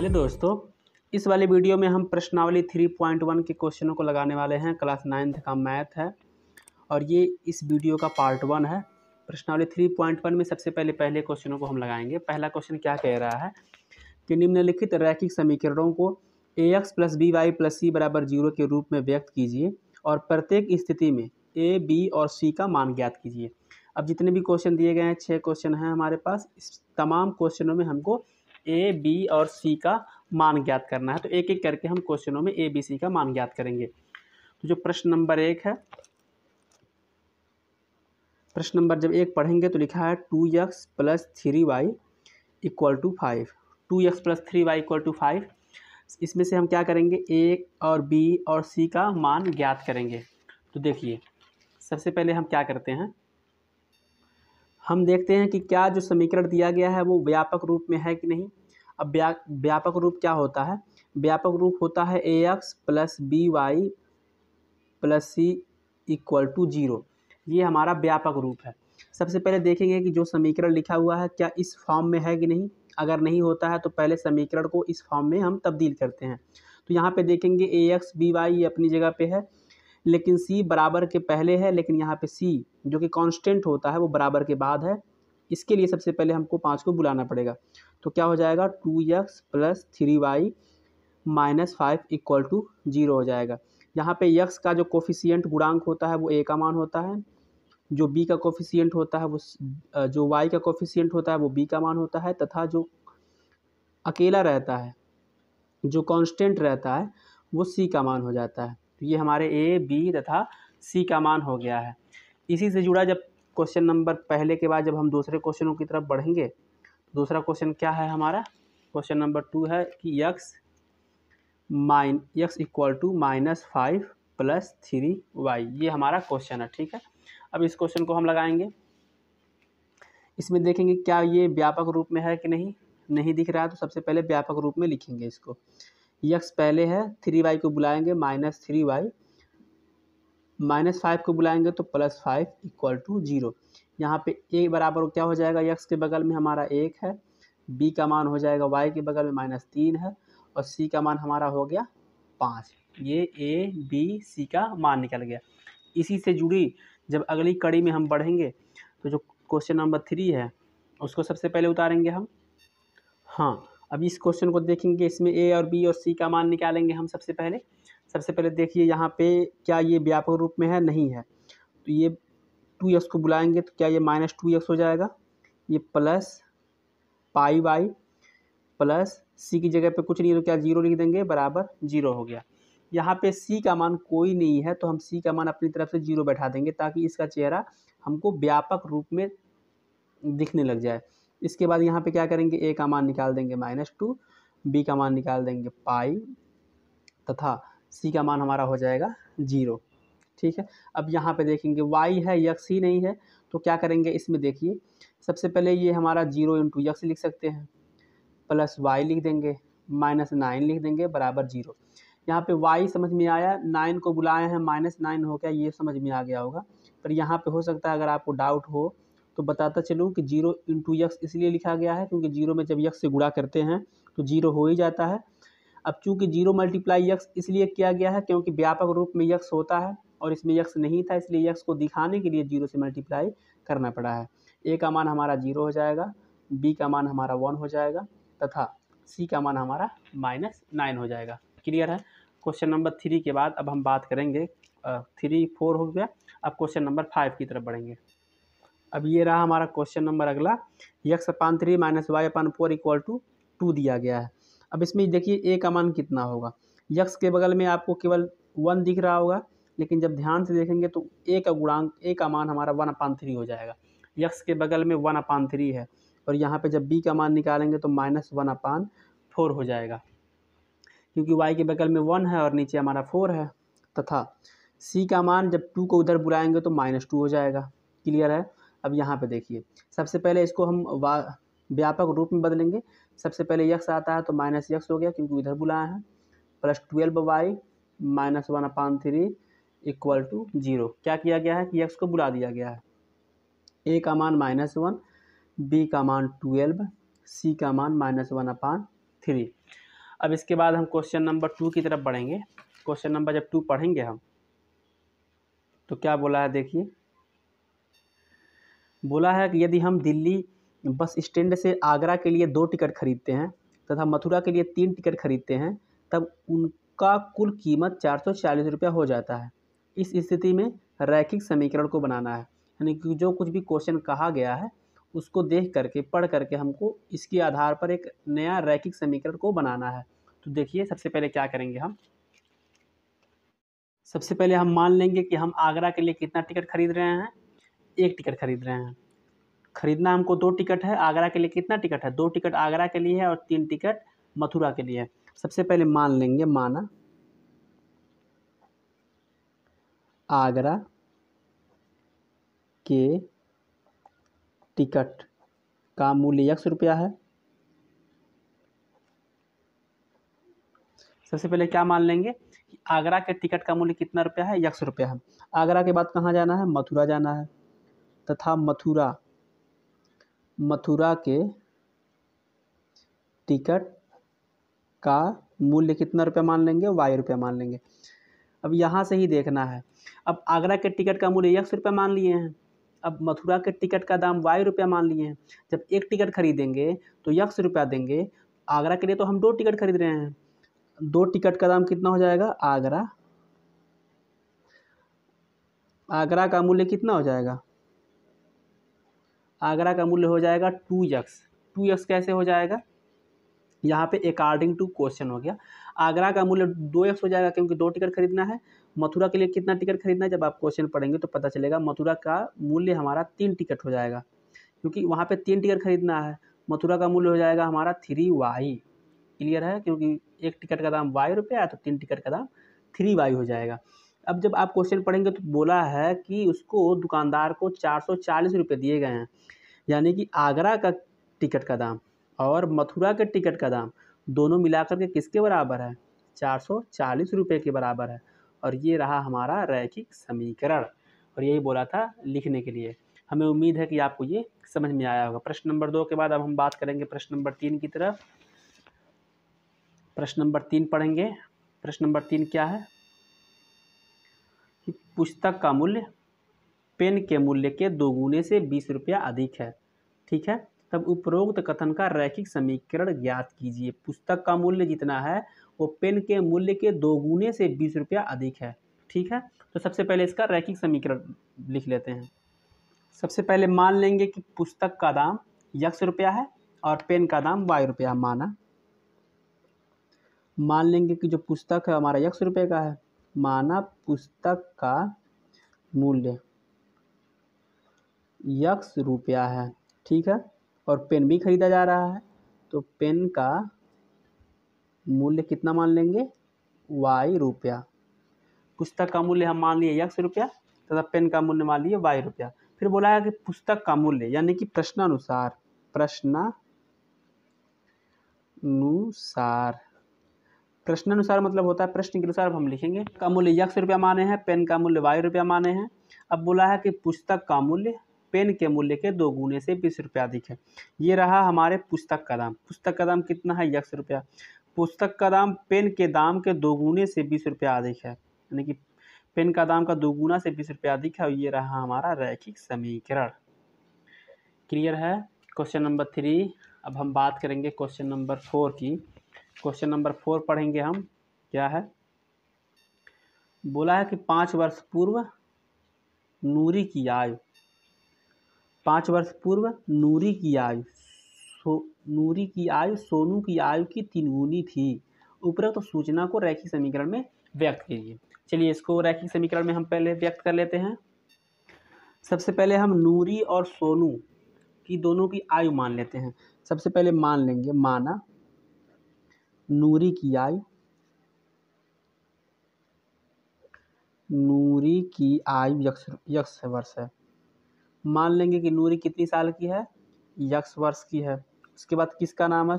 चलिए दोस्तों, इस वाले वीडियो में हम प्रश्नावली 3.1 के क्वेश्चनों को लगाने वाले हैं। क्लास 9th का मैथ है और ये इस वीडियो का पार्ट 1 है। प्रश्नावली 3.1 में सबसे पहले क्वेश्चनों को हम लगाएंगे। पहला क्वेश्चन क्या कह रहा है कि निम्नलिखित रैखिक समीकरणों को ax + by + c = 0 के रूप में व्यक्त कीजिए और प्रत्येक स्थिति में a, b और c का मान ज्ञात कीजिए। अब जितने भी क्वेश्चन दिए गए हैं 6 क्वेश्चन हैं हमारे पास। इस तमाम क्वेश्चनों में हमको a, b और c का मान ज्ञात करना है। तो एक एक करके हम क्वेश्चनों में a, b, c का मान ज्ञात करेंगे। तो जो प्रश्न नंबर 1 है, प्रश्न नंबर जब 1 पढ़ेंगे तो लिखा है 2x + 3y = 5। 2x + 3y = 5। इसमें से हम क्या करेंगे, a और b और c का मान ज्ञात करेंगे। तो देखिए, सबसे पहले हम क्या करते हैं, हम देखते हैं कि क्या जो समीकरण दिया गया है वो व्यापक रूप में है कि नहीं। अब व्यापक रूप क्या होता है? व्यापक रूप होता है ax + by + c = 0। ये हमारा व्यापक रूप है। सबसे पहले देखेंगे कि जो समीकरण लिखा हुआ है क्या इस फॉर्म में है कि नहीं। अगर नहीं होता है तो पहले समीकरण को इस फॉर्म में हम तब्दील करते हैं। तो यहाँ पे देखेंगे ax by ये अपनी जगह पे है, लेकिन c बराबर के पहले है, लेकिन यहाँ पे c जो कि कांस्टेंट होता है वो बराबर के बाद है। इसके लिए सबसे पहले हमको 5 को बुलाना पड़ेगा। तो क्या हो जाएगा, 2x + 3y - 5 = 0 हो जाएगा। यहाँ पे x का जो कोफिशिएंट गुणांक होता है वो a का मान होता है, जो b का कोफिशिएंट होता है वो जो y का कोफिशिएंट होता है वो b का मान होता है, तथा जो अकेला रहता है, जो कांस्टेंट रहता है वो c का मान हो जाता है। तो ये हमारे a, b तथा c का मान हो गया है। इसी से जुड़ा जब क्वेश्चन नंबर पहले के बाद जब हम दूसरे क्वेश्चनों की तरफ बढ़ेंगे, दूसरा क्वेश्चन क्या है हमारा, क्वेश्चन नंबर 2 है कि x = -5 + 3y, ये हमारा क्वेश्चन है। ठीक है, अब इस क्वेश्चन को हम लगाएंगे। इसमें देखेंगे क्या ये व्यापक रूप में है कि नहीं। नहीं दिख रहा है तो सबसे पहले व्यापक रूप में लिखेंगे इसको। x पहले है, 3y को बुलाएंगे -3y, -5 को बुलाएंगे तो +5 = 0। यहाँ पे a बराबर क्या हो जाएगा, x के बगल में हमारा 1 है, b का मान हो जाएगा y के बगल में -3 है और c का मान हमारा हो गया 5। ये a, b, c का मान निकल गया। इसी से जुड़ी जब अगली कड़ी में हम बढ़ेंगे तो जो क्वेश्चन नंबर 3 है उसको सबसे पहले उतारेंगे हम। हाँ, अब इस क्वेश्चन को देखेंगे, इसमें a और b और c का मान निकालेंगे हम। सबसे पहले देखिए यहाँ पे क्या ये व्यापक रूप में है, नहीं है। तो ये 2x को बुलाएंगे तो क्या ये -2x हो जाएगा, ये plus pi y plus c की जगह पे कुछ नहीं है तो क्या 0 लिख देंगे, बराबर 0 हो गया। यहाँ पे c का मान कोई नहीं है तो हम c का मान अपनी तरफ से 0 बैठा देंगे ताकि इसका चेहरा हमको व्यापक रूप में दिखने लग जाए। इसके बाद यहाँ पे क्या करेंगे, a का मान निकाल देंगे -2, b का मान निकाल देंगे पाई तथा c का मान हमारा हो जाएगा 0। ठीक है, अब यहाँ पे देखेंगे y है, x ही नहीं है तो क्या करेंगे, इसमें देखिए सबसे पहले ये हमारा 0 × x लिख सकते हैं, प्लस y लिख देंगे, -9 लिख देंगे, बराबर 0। यहाँ पे y समझ में आया, 9 को बुलाए हैं, -9 हो गया, ये समझ में आ गया होगा। पर यहाँ पे हो सकता है अगर आपको डाउट हो तो बताता चलूँ कि 0 × x इसलिए लिखा गया है क्योंकि 0 में जब x से गुणा करते हैं तो 0 हो ही जाता है। अब चूँकि 0 × x इसलिए किया गया है क्योंकि व्यापक रूप में x होता है और इसमें x नहीं था, इसलिए x को दिखाने के लिए 0 से मल्टीप्लाई करना पड़ा है। a का मान हमारा 0 हो जाएगा, b का मान हमारा 1 हो जाएगा तथा c का मान हमारा -9 हो जाएगा। क्लियर है। क्वेश्चन नंबर 3 के बाद अब हम बात करेंगे 3, 4 हो गया। अब क्वेश्चन नंबर 5 की तरफ बढ़ेंगे। अब ये रहा हमारा क्वेश्चन नंबर अगला, x/3 - y/4 = 2 दिया गया है। अब इसमें देखिए a का मान कितना होगा, x के बगल में आपको केवल 1 दिख रहा होगा, लेकिन जब ध्यान से देखेंगे तो a का मान हमारा 1/3 हो जाएगा। x के बगल में 1/3 है और यहाँ पे जब b का मान निकालेंगे तो -1/4 हो जाएगा, क्योंकि y के बगल में 1 है और नीचे हमारा 4 है। तथा c का मान जब 2 को उधर बुलाएंगे तो -2 हो जाएगा। क्लियर है। अब यहाँ पे देखिए, सबसे पहले इसको हम व्यापक रूप में बदलेंगे। सबसे पहले x आता है तो -x हो गया क्योंकि इधर बुलाया है, प्लस 12y -1/3 = 0। क्या किया गया है कि x को बुला दिया गया है। a का मान -1, b का मान 12, c का मान -1/3। अब इसके बाद हम क्वेश्चन नंबर 2 की तरफ बढ़ेंगे। क्वेश्चन नंबर जब 2 पढ़ेंगे हम तो क्या बोला है देखिए, बोला है कि यदि हम दिल्ली बस स्टैंड से आगरा के लिए 2 टिकट खरीदते हैं तथा मथुरा के लिए 3 टिकट खरीदते हैं तब उनका कुल कीमत 440 रुपया हो जाता है। इस स्थिति में रैखिक समीकरण को बनाना है। यानी कि जो कुछ भी क्वेश्चन कहा गया है उसको देख करके पढ़ करके हमको इसके आधार पर एक नया रैखिक समीकरण को बनाना है। तो देखिए सबसे पहले क्या करेंगे हम, सबसे पहले हम मान लेंगे कि हम आगरा के लिए कितना टिकट खरीद रहे हैं, 1 टिकट खरीद रहे हैं। खरीदना हमको 2 टिकट है। आगरा के लिए कितना टिकट है, 2 टिकट आगरा के लिए है और 3 टिकट मथुरा के लिए है। सबसे पहले मान लेंगे, माना आगरा के टिकट का मूल्य x रुपया है। सबसे पहले क्या मान लेंगे कि आगरा के टिकट का मूल्य कितना रुपया है, x रुपया है। आगरा के बाद कहाँ जाना है, मथुरा जाना है तथा मथुरा के टिकट का मूल्य कितना रुपया मान लेंगे, y रुपया मान लेंगे। अब यहाँ से ही देखना है, अब आगरा के टिकट का मूल्य x रुपया मान लिए हैं, अब मथुरा के टिकट का दाम y रुपया मान लिए हैं। जब 1 टिकट खरीदेंगे तो x रुपया देंगे। आगरा के लिए तो हम 2 टिकट खरीद रहे हैं, 2 टिकट का दाम कितना हो जाएगा, आगरा का मूल्य कितना हो जाएगा, आगरा का मूल्य हो जाएगा 2x। 2x कैसे हो जाएगा, यहाँ पे अकॉर्डिंग टू क्वेश्चन हो गया। आगरा का मूल्य 2x हो जाएगा क्योंकि 2 टिकट खरीदना है। मथुरा के लिए कितना टिकट खरीदना है, जब आप क्वेश्चन पढ़ेंगे तो पता चलेगा। मथुरा का मूल्य हमारा 3 टिकट हो जाएगा क्योंकि वहाँ पे 3 टिकट खरीदना है। मथुरा का मूल्य हो जाएगा हमारा 3y। क्लियर है, क्योंकि 1 टिकट का दाम y रुपया है तो 3 टिकट का दाम 3y हो जाएगा। अब जब आप क्वेश्चन पढ़ेंगे तो बोला है कि उसको दुकानदार को 440 रुपये दिए गए हैं, यानी कि आगरा का टिकट का दाम और मथुरा के टिकट का दाम दोनों मिलाकर के किसके बराबर है, 440 रुपये के बराबर है। और ये रहा हमारा रैखिक समीकरण, और यही बोला था लिखने के लिए। हमें उम्मीद है कि आपको ये समझ में आया होगा। प्रश्न नंबर 2 के बाद अब हम बात करेंगे प्रश्न नंबर 3 की तरफ। प्रश्न नंबर 3 पढ़ेंगे। प्रश्न नंबर 3 क्या है कि पुस्तक का मूल्य पेन के मूल्य के 2 गुने से 20 रुपया अधिक है। ठीक है, तब उपरोक्त कथन का रैखिक समीकरण ज्ञात कीजिए। पुस्तक का मूल्य जितना है वो पेन के मूल्य के 2 गुने से 20 रुपया अधिक है। ठीक है, तो सबसे पहले इसका रैखिक समीकरण लिख लेते हैं। सबसे पहले मान लेंगे कि पुस्तक का दाम x रुपया है और पेन का दाम y रुपया। मान लेंगे कि जो पुस्तक है हमारा x रुपये का है, माना पुस्तक का मूल्य x रुपया है। ठीक है, और पेन भी खरीदा जा रहा है तो पेन का मूल्य कितना मान लेंगे, y रुपया। पुस्तक का मूल्य हम मान लिए x रुपया तथा पेन का मूल्य मान लिए y रुपया। फिर बोला है कि पुस्तक का मूल्य यानी कि प्रश्नानुसार प्रश्नानुसार मतलब होता है प्रश्न के अनुसार हम लिखेंगे। का मूल्य x रुपया माने हैं, पेन का मूल्य y रुपया माने हैं। अब बोला है कि पुस्तक का मूल्य पेन के मूल्य के 2 गुने से 20 रुपया अधिक है। ये रहा हमारे पुस्तक का दाम। पुस्तक का दाम कितना है, x रुपया। पुस्तक का दाम पेन के दाम के 2 गुने से 20 रुपया अधिक है, यानी कि पेन का दाम का 2 गुना से 20 रुपया अधिक है। और ये रहा हमारा रैखिक समीकरण। क्लियर है। Question number 3। अब हम बात करेंगे क्वेश्चन नंबर 4 की। क्वेश्चन नंबर 4 पढ़ेंगे हम। क्या है, बोला है कि 5 वर्ष पूर्व नूरी की आयु 5 वर्ष पूर्व नूरी की आयु सोनू की आयु की 3 गुनी थी। उपरोक्त सूचना को रैखिक समीकरण में व्यक्त कीजिए। चलिए इसको रैखिक समीकरण में हम पहले व्यक्त कर लेते हैं। सबसे पहले हम नूरी और सोनू की दोनों की आयु मान लेते हैं। सबसे पहले मान लेंगे, माना नूरी की आयु x वर्ष है। मान लेंगे कि नूरी कितनी साल की है, x वर्ष की है। उसके बाद किसका नाम है,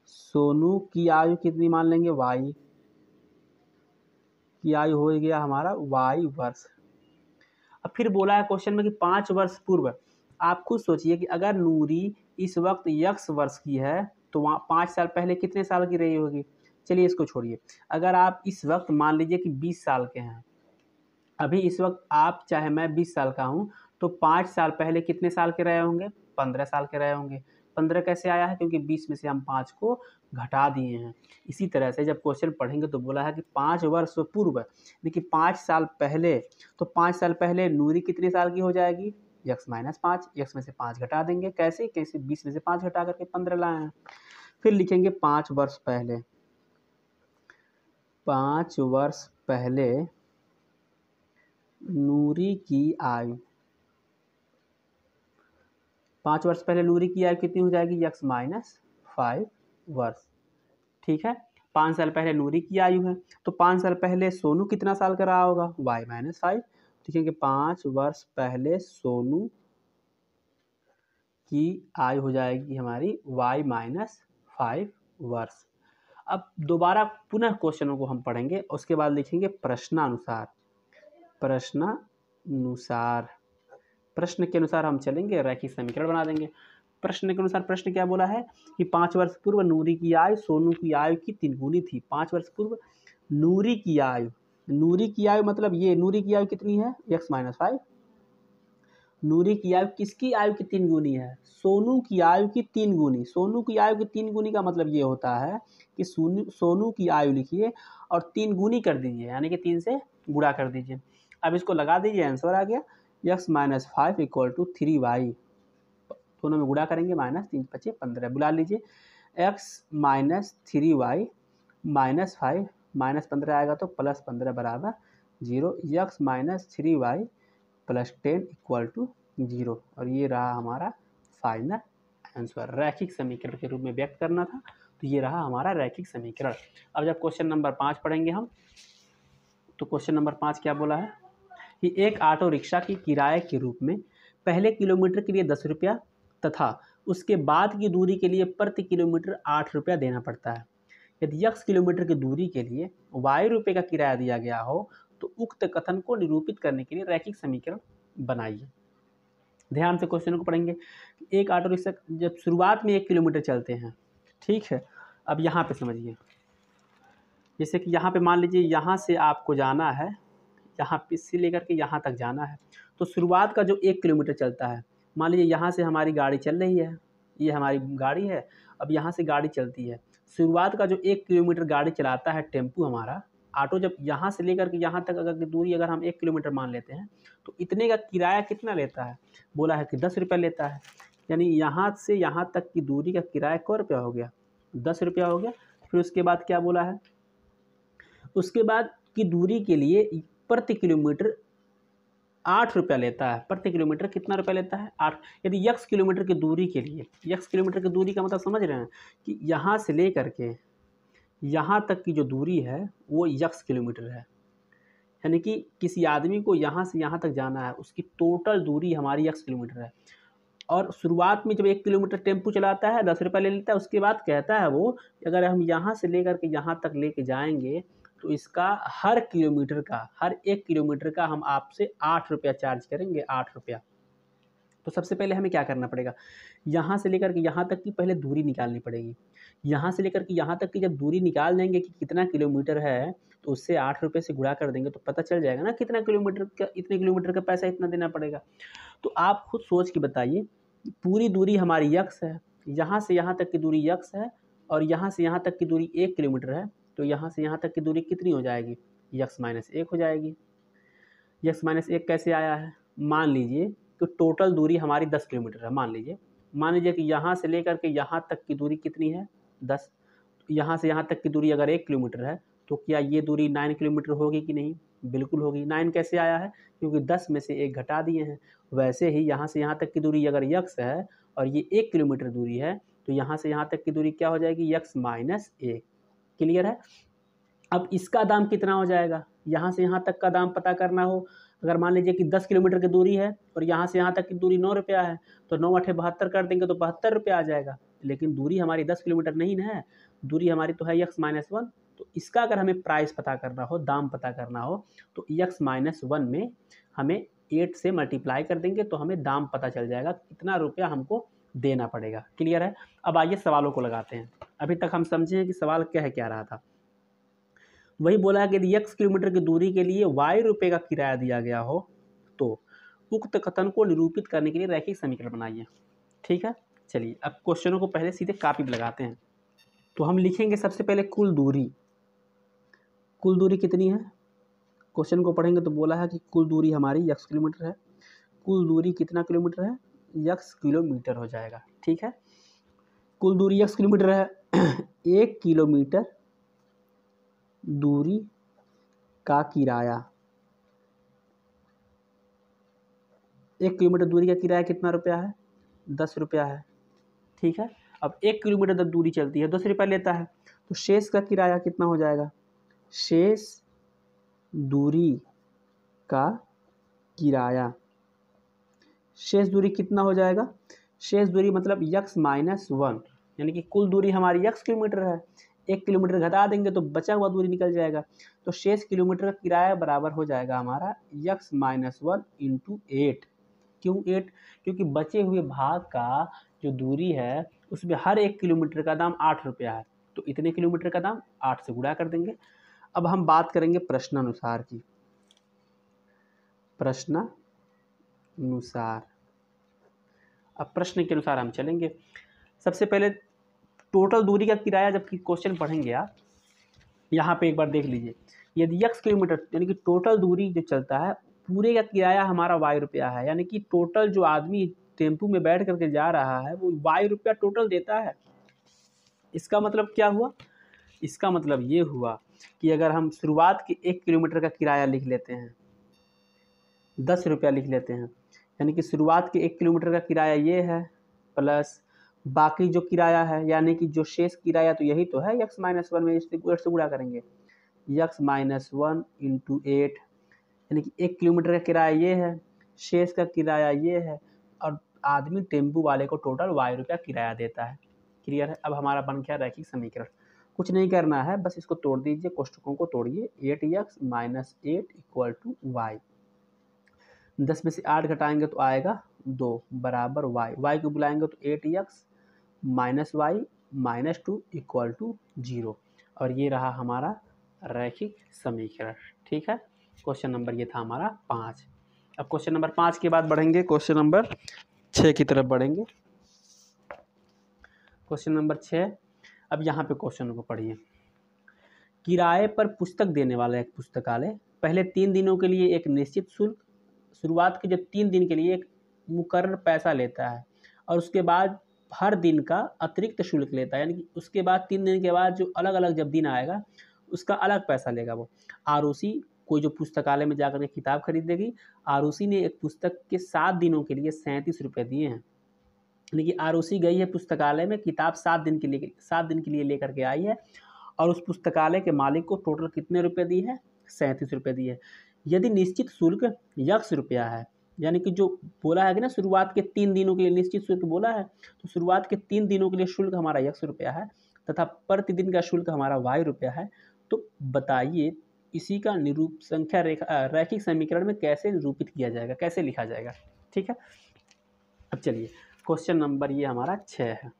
सोनू की आयु कितनी मान लेंगे, y की आयु हो गया हमारा y वर्ष। अब फिर बोला है क्वेश्चन में कि 5 वर्ष पूर्व। आप खुद सोचिए कि अगर नूरी इस वक्त x वर्ष की है तो वहाँ 5 साल पहले कितने साल की रही होगी। चलिए इसको छोड़िए, अगर आप इस वक्त मान लीजिए कि 20 साल के हैं, अभी इस वक्त आप चाहे मैं 20 साल का हूँ, तो 5 साल पहले कितने साल के रहे होंगे, 15 साल के रहे होंगे। 15 कैसे आया है, क्योंकि 20 में से हम 5 को घटा दिए हैं। इसी तरह से जब क्वेश्चन पढ़ेंगे तो बोला है कि 5 वर्ष पूर्व, देखिए 5 साल पहले, तो 5 साल पहले नूरी कितने साल की हो जाएगी, x माइनस 5, x में से 5 घटा देंगे, कैसे 20 में से 5 घटा करके 15 लाए हैं। फिर लिखेंगे 5 वर्ष पहले, 5 वर्ष पहले नूरी की आयु, 5 वर्ष पहले नूरी की आयु कितनी हो जाएगी, x माइनस 5 वर्ष। ठीक है, 5 साल पहले नूरी की आयु है, तो 5 साल पहले सोनू कितना साल का रहा होगा, y माइनस 5। लिखेंगे 5 वर्ष पहले सोनू की आयु हो जाएगी हमारी y माइनस 5 वर्ष। अब दोबारा पुनः क्वेश्चनों को हम पढ़ेंगे, उसके बाद लिखेंगे प्रश्नानुसार। प्रश्नानुसार, प्रश्न के अनुसार हम चलेंगे, रैखिक समीकरण बना देंगे। प्रश्न के अनुसार प्रश्न क्या बोला है कि 5 वर्ष पूर्व नूरी की आयु सोनू की आयु की 3 गुनी थी। 5 वर्ष पूर्व नूरी की आयु, नूरी की आयु मतलब ये नूरी की आयु कितनी है, x माइनस 5। नूरी की आयु किसकी आयु की 3 गुनी है, सोनू की आयु की 3 गुनी। सोनू की आयु की 3 गुनी का मतलब ये होता है कि सोनू की आयु लिखिए और 3 गुनी कर दीजिए, यानी कि 3 से गुणा कर दीजिए। अब इसको लगा दीजिए, आंसर आ गया x minus 5 equal to 3y। दोनों में गुणा करेंगे, माइनस 3 × 5 = 15। बुला लीजिए, x minus 3y minus 5 minus 15 आएगा तो प्लस 15 बराबर 0। x minus 3y plus 10 equal to 0। और ये रहा हमारा फाइनल आंसर। रैखिक समीकरण के रूप में व्यक्त करना था, तो ये रहा हमारा रैखिक समीकरण। अब जब क्वेश्चन नंबर 5 पढ़ेंगे हम, तो क्वेश्चन नंबर 5 क्या बोला है कि एक ऑटो रिक्शा की किराए के रूप में पहले किलोमीटर के लिए 10 रुपया तथा उसके बाद की दूरी के लिए प्रति किलोमीटर 8 रुपया देना पड़ता है। यदि x किलोमीटर की दूरी के लिए y रुपये का किराया दिया गया हो, तो उक्त कथन को निरूपित करने के लिए रैखिक समीकरण बनाइए। ध्यान से क्वेश्चन को पढ़ेंगे। एक ऑटो रिक्शा जब शुरुआत में 1 किलोमीटर चलते हैं, ठीक है। अब यहाँ पे समझिए, जैसे कि यहाँ पे मान लीजिए यहाँ से आपको जाना है, यहाँ पे से लेकर के यहाँ तक जाना है, तो शुरुआत का जो 1 किलोमीटर चलता है, मान लीजिए यहाँ से हमारी गाड़ी चल रही है, ये हमारी गाड़ी है। अब यहाँ से गाड़ी चलती है, शुरुआत का जो 1 किलोमीटर गाड़ी चलाता है टेम्पू हमारा ऑटो, जब यहाँ से लेकर के यहाँ तक अगर दूरी अगर हम 1 किलोमीटर मान लेते हैं, तो इतने का किराया कितना लेता है, बोला है कि 10 रुपया लेता है। यानी यहाँ से यहाँ तक की दूरी का किराया क रुपया हो गया, 10 रुपया हो गया। फिर उसके बाद क्या बोला है, उसके बाद की दूरी के लिए प्रति किलोमीटर 8 रुपया लेता है। प्रति किलोमीटर कितना रुपया लेता है, 8। यदि x किलोमीटर की दूरी के लिए, x किलोमीटर की दूरी का मतलब समझ रहे हैं कि यहाँ से ले करके यहाँ तक की जो दूरी है वो x किलोमीटर है। यानी कि किसी आदमी को यहाँ से यहाँ तक जाना है, उसकी टोटल दूरी हमारी x किलोमीटर है। और शुरुआत में जब 1 किलोमीटर टेम्पू चलाता है 10 रुपया ले लेता है, उसके बाद कहता है वो अगर हम यहाँ से लेकर के यहाँ तक लेके जाएंगे तो इसका हर किलोमीटर का, हर 1 किलोमीटर का हम आपसे 8 रुपया चार्ज करेंगे, 8 रुपया। तो सबसे पहले हमें क्या करना पड़ेगा, यहाँ से लेकर के यहाँ तक की पहले दूरी निकालनी पड़ेगी। यहाँ से लेकर के यहाँ तक की जब दूरी निकाल देंगे कि कितना किलोमीटर है, तो उससे 8 रुपये से गुणा कर देंगे तो पता चल जाएगा ना कितना किलोमीटर का, इतने किलोमीटर का पैसा इतना देना पड़ेगा। तो आप खुद सोच के बताइए, पूरी दूरी हमारी x है, यहाँ से यहाँ तक की दूरी x है, और यहाँ से यहाँ तक की दूरी 1 किलोमीटर है, तो यहाँ से यहाँ तक की दूरी कितनी हो जाएगी, x माइनस 1 हो जाएगी। x माइनस 1 कैसे आया है, मान लीजिए कि टोटल दूरी हमारी 10 किलोमीटर है। मान लीजिए कि यहाँ से लेकर के यहाँ तक की दूरी कितनी है, 10। यहाँ से यहाँ तक की दूरी अगर 1 किलोमीटर है, तो क्या ये दूरी 9 किलोमीटर होगी कि नहीं, बिल्कुल होगी। 9 कैसे आया है, क्योंकि 10 में से 1 घटा दिए हैं। वैसे ही यहाँ से यहाँ तक की दूरी अगर x है और ये 1 किलोमीटर दूरी है, तो यहाँ से यहाँ तक की दूरी क्या हो जाएगी, x माइनस 1। क्लियर है। अब इसका दाम कितना हो जाएगा, यहाँ से यहाँ तक का दाम पता करना हो, अगर मान लीजिए कि 10 किलोमीटर की दूरी है और यहाँ से यहाँ तक की दूरी 9 रुपया है, तो 9 8 72 कर देंगे तो 72 रुपया आ जाएगा। लेकिन दूरी हमारी 10 किलोमीटर नहीं है, दूरी हमारी तो है x माइनस 1। तो इसका अगर हमें प्राइस पता करना हो, दाम पता करना हो, तो x माइनस 1 में हमें 8 से मल्टीप्लाई कर देंगे तो हमें दाम पता चल जाएगा कितना रुपया हमको देना पड़ेगा। क्लियर है? अब आइए सवालों को लगाते हैं। अभी तक हम समझे हैं कि सवाल कह क्या रहा था। वही बोला है कि यदि x किलोमीटर की दूरी के लिए y रुपये का किराया दिया गया हो तो उक्त कथन को निरूपित करने के लिए रैखिक समीकरण बनाइए। ठीक है, चलिए अब क्वेश्चनों को पहले सीधे कॉपी पर लगाते हैं। तो हम लिखेंगे सबसे पहले कुल दूरी। कुल दूरी कितनी है? क्वेश्चन को पढ़ेंगे तो बोला है कि कुल दूरी हमारी x किलोमीटर है। कुल दूरी कितना किलोमीटर है? x किलोमीटर हो जाएगा। ठीक है, कुल दूरी x किलोमीटर है। 1 किलोमीटर दूरी का किराया, 1 किलोमीटर दूरी का किराया कितना रुपया है? 10 रुपया है। ठीक है, अब 1 किलोमीटर तक दूरी चलती है 10 रुपया लेता है, तो शेष का किराया कितना हो जाएगा? शेष दूरी का किराया, शेष दूरी कितना हो जाएगा? शेष दूरी मतलब x माइनस 1, यानी कि कुल दूरी हमारी x किलोमीटर है, 1 किलोमीटर घटा देंगे तो बचा हुआ दूरी निकल जाएगा। तो शेष किलोमीटर का किराया बराबर हो जाएगा हमारा x माइनस 1 इंटू 8। क्यों 8? क्योंकि बचे हुए भाग का जो दूरी है उसमें हर 1 किलोमीटर का दाम 8 रुपया है, तो इतने किलोमीटर का दाम 8 से गुणा कर देंगे। अब हम बात करेंगे प्रश्नानुसार की। प्रश्नानुसार, अब प्रश्न के अनुसार हम चलेंगे। सबसे पहले टोटल दूरी का किराया, जबकि क्वेश्चन पढ़ेंगे आप, यहाँ पे एक बार देख लीजिए। यदि x किलोमीटर यानी कि टोटल दूरी जो चलता है पूरे का किराया हमारा y रुपया है, यानी कि टोटल जो आदमी टेम्पू में बैठ करके जा रहा है वो y रुपया टोटल देता है। इसका मतलब क्या हुआ? इसका मतलब ये हुआ कि अगर हम शुरुआत के 1 किलोमीटर का किराया लिख लेते हैं, 10 रुपया लिख लेते हैं, यानी कि शुरुआत के 1 किलोमीटर का किराया ये है, प्लस बाकी जो किराया है यानी कि जो शेष किराया तो यही तो है x माइनस 1 में, इससे 8 से गुणा करेंगे, x माइनस 1 इंटू 8, यानी कि 1 किलोमीटर का किराया ये है, शेष का किराया ये है, और आदमी टेम्पू वाले को टोटल y रुपया किराया देता है। क्लियर है? अब हमारा बन गया रैखिक समीकरण। कुछ नहीं करना है, बस इसको तोड़ दीजिए, कोष्ठकों को तोड़िए। 8x minus 8 equal to y, 10 में से 8 घटाएंगे तो आएगा 2 बराबर y को बुलाएंगे तो 8x minus y minus 2 equal to 0, और ये रहा हमारा रैखिक समीकरण। ठीक है, क्वेश्चन नंबर ये था हमारा 5। अब क्वेश्चन नंबर 5 के बाद बढ़ेंगे क्वेश्चन नंबर 6 की तरफ बढ़ेंगे। क्वेश्चन नंबर 6, अब यहाँ पे क्वेश्चन को पढ़िए। किराए पर पुस्तक देने वाला एक पुस्तकालय पहले 3 दिनों के लिए एक निश्चित शुल्क, शुरुआत के जो 3 दिन के लिए एक मुकर्रर पैसा लेता है, और उसके बाद हर दिन का अतिरिक्त शुल्क लेता है, यानी कि उसके बाद 3 दिन के बाद जो अलग अलग जब दिन आएगा उसका अलग पैसा लेगा वो। आरोसी कोई जो पुस्तकालय में जाकर के किताब खरीदेगी, आरोसी ने एक पुस्तक के 7 दिनों के लिए 37 रुपये दिए हैं, यानी कि आरोसी गई है पुस्तकालय में, किताब 7 दिन के लिए लेकर के आई है, और उस पुस्तकालय के मालिक को टोटल कितने रुपये दिए हैं? 37 रुपये दिए हैं। यदि निश्चित शुल्क x रुपया है, यानी कि जो बोला है कि ना शुरुआत के 3 दिनों के लिए निश्चित शुल्क बोला है, तो शुरुआत के 3 दिनों के लिए शुल्क हमारा x रुपया है तथा प्रतिदिन का शुल्क हमारा y रुपया है। तो बताइए इसी का संख्या रेखा रैखिक समीकरण में कैसे निरूपित किया जाएगा, कैसे लिखा जाएगा? ठीक है, अब चलिए क्वेश्चन नंबर ये हमारा 6 है।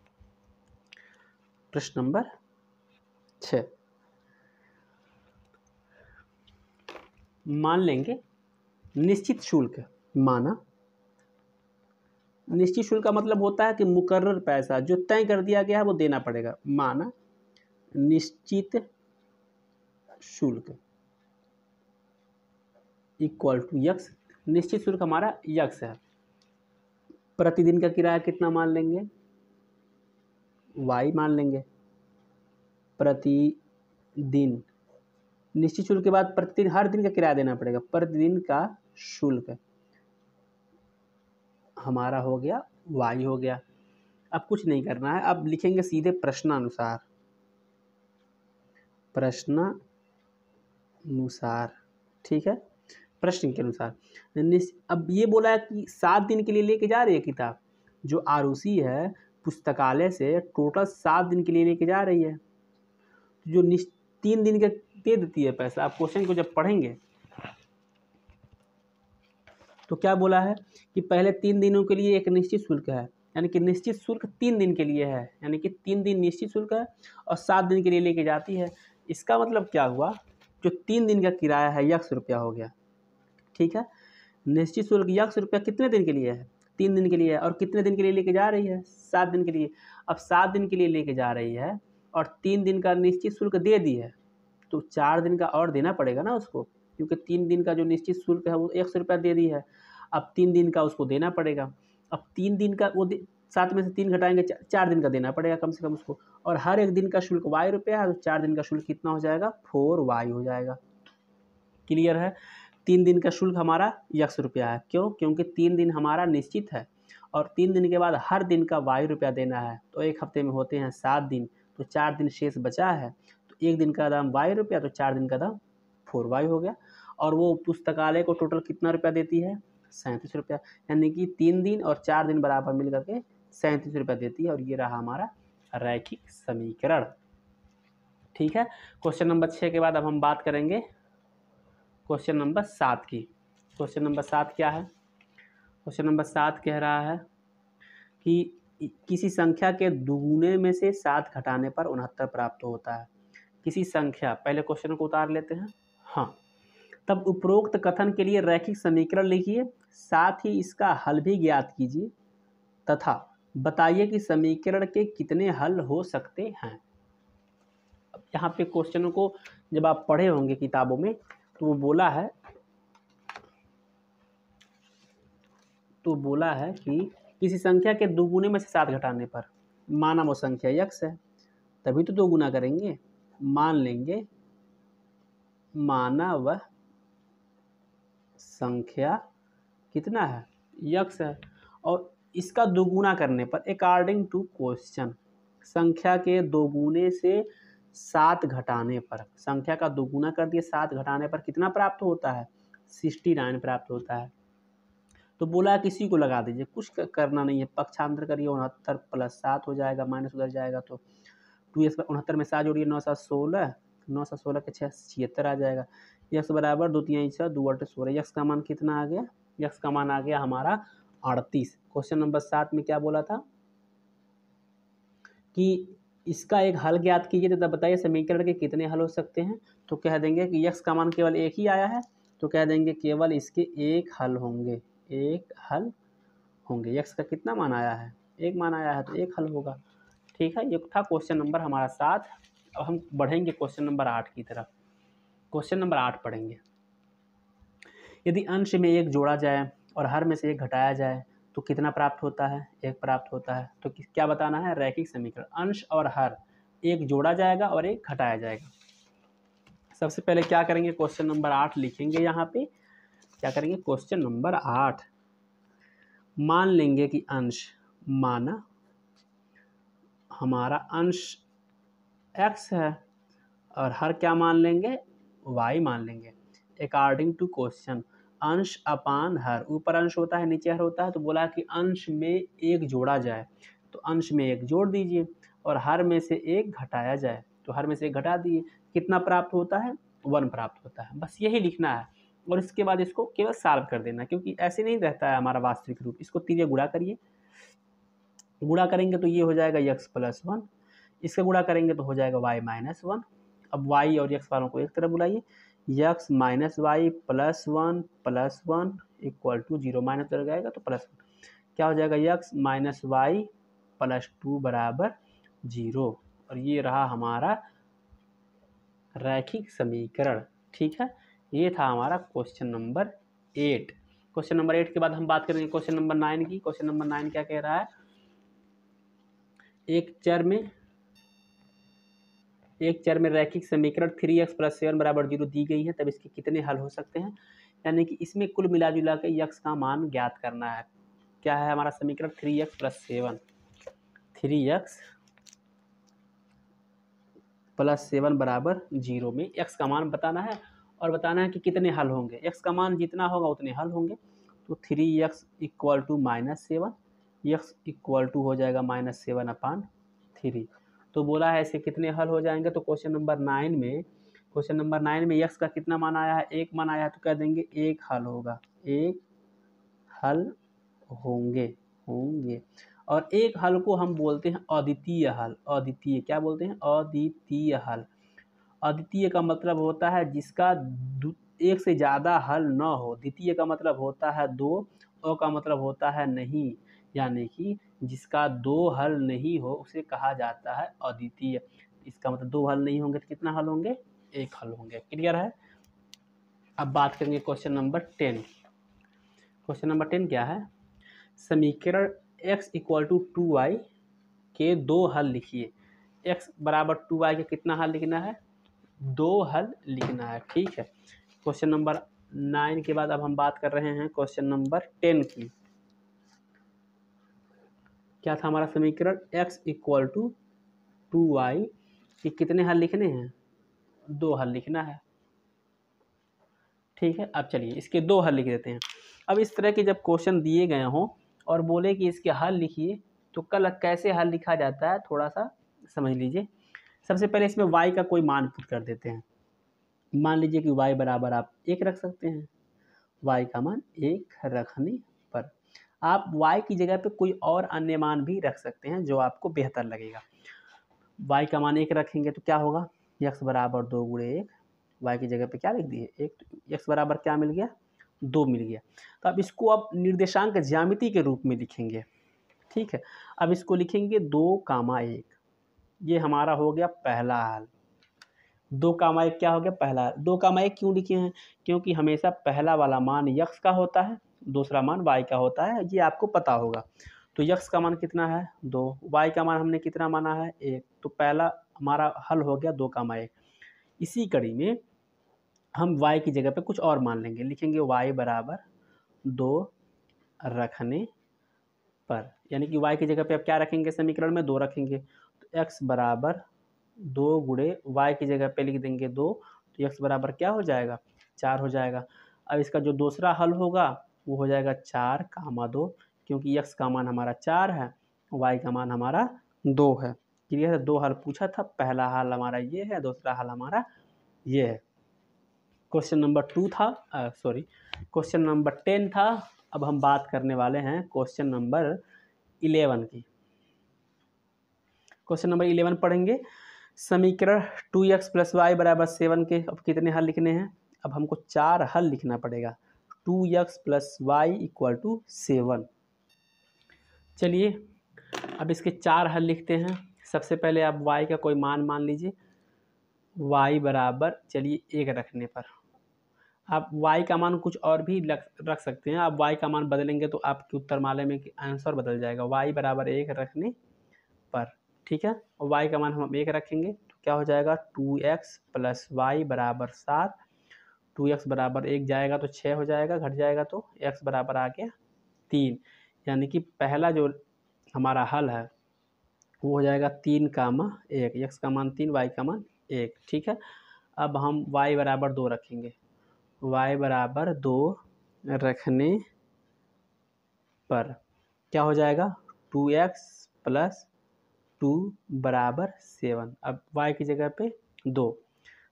प्रश्न नंबर 6, मान लेंगे निश्चित शुल्क, माना निश्चित शुल्क का मतलब होता है कि मुकर्रर पैसा जो तय कर दिया गया है वो देना पड़ेगा। माना निश्चित शुल्क इक्वल टू x, निश्चित शुल्क हमारा x है। प्रतिदिन का किराया कितना मान लेंगे? y मान लेंगे। प्रतिदिन, निश्चित शुल्क के बाद प्रतिदिन हर दिन का किराया देना पड़ेगा, प्रतिदिन का शुल्क हमारा हो गया y हो गया। अब कुछ नहीं करना है, अब लिखेंगे सीधे प्रश्नानुसार। प्रश्नानुसार, ठीक है, प्रश्न के अनुसार। अब ये बोला है कि 7 दिन के लिए लेके जा रही है किताब, जो आरोसी है पुस्तकालय से टोटल 7 दिन के लिए लेके जा रही है, जो 3 दिन का दे देती है पैसा। आप क्वेश्चन को जब पढ़ेंगे तो क्या बोला है कि पहले 3 दिनों के लिए एक निश्चित शुल्क है, यानी कि निश्चित शुल्क 3 दिन के लिए है, यानी कि 3 दिन निश्चित शुल्क है और 7 दिन के लिए लेके जाती है। इसका मतलब क्या हुआ, जो 3 दिन का किराया है ₹100 हो गया, ठीक है। निश्चित शुल्क ₹100 कितने दिन के लिए है, 3 दिन के लिए है, और कितने दिन के लिए लेके जा रही है, 7 दिन के लिए। अब 7 दिन के लिए लेके जा रही है और 3 दिन का निश्चित शुल्क दे दी है, तो 4 दिन का और देना पड़ेगा ना उसको, क्योंकि 3 दिन का जो निश्चित शुल्क है वो ₹100 दे दी है। अब 3 दिन का उसको देना पड़ेगा। अब 3 दिन का वो 7 में से 3 घटाएंगे, 4 दिन का देना पड़ेगा कम से कम उसको, और हर एक दिन का शुल्क ₹y है, तो 4 दिन का शुल्क कितना हो जाएगा, 4y हो जाएगा। क्लियर है। 3 दिन का शुल्क हमारा ₹100 है, क्यों, क्योंकि 3 दिन हमारा निश्चित है और 3 दिन के बाद हर दिन का ₹y देना है, तो एक हफ्ते में होते हैं 7 दिन, तो 4 दिन शेष बचा है, तो एक दिन का दाम ₹y, तो 4 दिन का दाम 4y हो गया। और वो पुस्तकालय को टोटल कितना रुपया देती है, ₹37, यानी कि 3 दिन और 4 दिन बराबर मिल करके ₹37 देती है, और ये रहा हमारा रैखिक समीकरण। ठीक है। क्वेश्चन नंबर 6 के बाद अब हम बात करेंगे क्वेश्चन नंबर 7 की। क्वेश्चन नंबर 7 क्या है, क्वेश्चन नंबर 7 कह रहा है कि किसी संख्या के दुगुने में से 7 घटाने पर 69 प्राप्त होता है। किसी संख्या, पहले क्वेश्चन को उतार लेते हैं। हाँ, तब उपरोक्त कथन के लिए रैखिक समीकरण लिखिए, साथ ही इसका हल भी ज्ञात कीजिए तथा बताइए कि समीकरण के कितने हल हो सकते हैं। अब यहाँ पे क्वेश्चनों को जब आप पढ़े होंगे किताबों में, तो वो बोला है कि किसी संख्या के दुगुने में से 7 घटाने पर, माना वो संख्या x है, तभी तो 2 गुना करेंगे। मान लेंगे माना वह संख्या कितना है, x है, और इसका दोगुना करने पर अकॉर्डिंग टू क्वेश्चन, संख्या के दोगुने से 7 घटाने पर, संख्या का दोगुना कर दिए, 7 घटाने पर कितना प्राप्त होता है, 69 प्राप्त होता है। तो बोला किसी को लगा दीजिए, कुछ करना नहीं है, पक्षांतर करिए, 69 + 7 हो जाएगा, माइनस उधर जाएगा तो 2x 69 में 7 जोड़िए, 9 7 16, 9 7 16 के 6 76 आ जाएगा। x बराबर 2 3 6 2 8 16, x का मान कितना आ गया, x का मान आ गया हमारा 38। क्वेश्चन नंबर 7 में क्या बोला था कि इसका एक हल ज्ञात कीजिए तथा बताइए समीकरण के कितने हल हो सकते हैं। तो कह देंगे कि x का मान केवल एक ही आया है, तो कह देंगे केवल इसके एक हल होंगे, एक हल होंगे। x का कितना मान आया है, एक मान आया है, तो एक हल होगा। ठीक है, ये था क्वेश्चन नंबर हमारा 7। अब हम बढ़ेंगे क्वेश्चन नंबर 8 की तरफ। क्वेश्चन नंबर 8 पढ़ेंगे। यदि अंश में 1 जोड़ा जाए और हर में से 1 घटाया जाए तो कितना प्राप्त होता है, 1 प्राप्त होता है। तो क्या बताना है, रैखिक समीकरण, अंश और हर 1 जोड़ा जाएगा और 1 घटाया जाएगा। सबसे पहले क्या करेंगे, क्वेश्चन नंबर 8 लिखेंगे। यहाँ पे क्या करेंगे, क्वेश्चन नंबर 8 मान लेंगे कि अंश, माना हमारा अंश x है और हर क्या मान लेंगे, y मान लेंगे। अकॉर्डिंग टू क्वेश्चन, अंश अपान हर, ऊपर अंश होता है नीचे हर होता है, तो बोला कि अंश में 1 जोड़ा जाए, तो अंश में 1 जोड़ दीजिए और हर में से 1 घटाया जाए, तो हर में से 1 घटा दिए, कितना प्राप्त होता है, 1 प्राप्त होता है। बस यही लिखना है और इसके बाद इसको केवल सॉल्व कर देना, क्योंकि ऐसे नहीं रहता है हमारा वास्तविक रूप। इसको 3 गुणा करिए, गुणा करेंगे तो ये हो जाएगा x + 1, इसका गुणा करेंगे तो हो जाएगा y - 1। अब y और x वालों को एक तरफ बुलाइए, x - y +1 + 1 = 0, माइनस उधर जाएगा तो +1, क्या हो जाएगा, x - y + 2 = 0, और ये रहा हमारा रैखिक समीकरण। ठीक है, ये था हमारा क्वेश्चन नंबर 8। क्वेश्चन नंबर 8 के बाद हम बात करेंगे क्वेश्चन नंबर 9 की। क्वेश्चन नंबर 9 क्या कह रहा है, एक चर में रैखिक समीकरण 3x + 7 = 0 दी गई है, तब इसके कितने हल हो सकते हैं। यानी कि इसमें कुल मिला जुला के x का मान ज्ञात करना है। क्या है हमारा समीकरण, 3x + 7, 3x + 7 = 0 में x का मान बताना है और बताना है कि कितने हल होंगे। x का मान जितना होगा उतने हल होंगे, तो 3x = -7, x = हो जाएगा -7/3। तो बोला है इसके कितने हल हो जाएंगे। तो क्वेश्चन नंबर 9 में x का कितना मान आया है, 1 मान आया है, तो कह देंगे 1 हल होगा, 1 हल होंगे। और एक हल को हम बोलते हैं अद्वितीय हल। अद्वितीय क्या बोलते हैं? अद्वितीय हल। अद्वितीय का मतलब होता है जिसका एक से ज़्यादा हल न हो। द्वितीय का मतलब होता है दो, अ का मतलब होता है नहीं, यानी कि जिसका दो हल नहीं हो उसे कहा जाता है अद्वितीय। इसका मतलब दो हल नहीं होंगे तो कितना हल होंगे? एक हल होंगे। क्लियर है? अब बात करेंगे क्वेश्चन नंबर 10। क्वेश्चन नंबर 10 क्या है? समीकरण x इक्वल टू 2y के दो हल लिखिए। x बराबर 2y के कितना हल लिखना है? दो हल लिखना है। ठीक है। क्वेश्चन नंबर 9 के बाद अब हम बात कर रहे हैं क्वेश्चन नंबर 10 की। क्या था हमारा समीकरण? x इक्वल टू 2y के कितने हल लिखने हैं? दो हल लिखना है। ठीक है। अब चलिए इसके दो हल लिख देते हैं। अब इस तरह के जब क्वेश्चन दिए गए हों और बोले कि इसके हल लिखिए, तो कल कैसे हल लिखा जाता है थोड़ा सा समझ लीजिए। सबसे पहले इसमें y का कोई मान पुट कर देते हैं। मान लीजिए कि y बराबर आप 1 रख सकते हैं। y का मान 1 रखने पर आप y की जगह पे कोई और अन्य मान भी रख सकते हैं जो आपको बेहतर लगेगा। y का मान 1 रखेंगे तो क्या होगा? x बराबर 2 गुणे 1। y की जगह पे क्या लिख दिए? 1। तो x बराबर क्या मिल गया? 2 मिल गया। तो अब इसको आप निर्देशांक ज्यामिति के रूप में लिखेंगे। ठीक है। अब इसको लिखेंगे 2, 1। ये हमारा हो गया पहला हल। 2, 1 क्या हो गया? पहला। 2, 1 क्यों लिखे हैं? क्योंकि हमेशा पहला वाला मान x का होता है, दूसरा मान y का होता है, ये आपको पता होगा। तो x का मान कितना है? 2। y का मान हमने कितना माना है? 1। तो पहला हमारा हल हो गया 2, 1। इसी कड़ी में हम y की जगह पे कुछ और मान लेंगे। लिखेंगे y बराबर 2 रखने पर, यानी कि y की जगह पे अब क्या रखेंगे? समीकरण में 2 रखेंगे। तो x बराबर 2 गुणे y की जगह पे लिख देंगे 2, तो x बराबर क्या हो जाएगा? 4 हो जाएगा। अब इसका जो दूसरा हल होगा वो हो जाएगा 4, 2, क्योंकि x का मान हमारा 4 है, y का मान हमारा 2 है। क्लियर है? दो हल पूछा था, पहला हल हमारा ये है, दूसरा हल हमारा ये है। क्वेश्चन नंबर 2 था, क्वेश्चन नंबर 10 था। अब हम बात करने वाले हैं क्वेश्चन नंबर 11 की। क्वेश्चन नंबर 11 पढ़ेंगे। समीकरण 2x + y बराबर 7 के अब कितने हल लिखने हैं? अब हमको 4 हल लिखना पड़ेगा। 2x + y = 7। चलिए अब इसके 4 हल लिखते हैं। सबसे पहले आप y का कोई मान लीजिए। y बराबर चलिए 1 रखने पर आप y का मान कुछ और भी रख सकते हैं। आप y का मान बदलेंगे तो आपके उत्तरमाला में आंसर बदल जाएगा। y बराबर 1 रखने पर, ठीक है। और y का मान हम 1 रखेंगे तो क्या हो जाएगा? 2x + y बराबर 7। 2x बराबर 1 जाएगा तो 6 हो जाएगा, घट जाएगा तो x बराबर आ गया 3। यानी कि पहला जो हमारा हल है वो हो जाएगा 3, 1। x का मान 3, y का मान 1। ठीक है। अब हम y बराबर 2 रखेंगे। y बराबर 2 रखने पर क्या हो जाएगा? 2x + 2 बराबर 7। अब y की जगह पे 2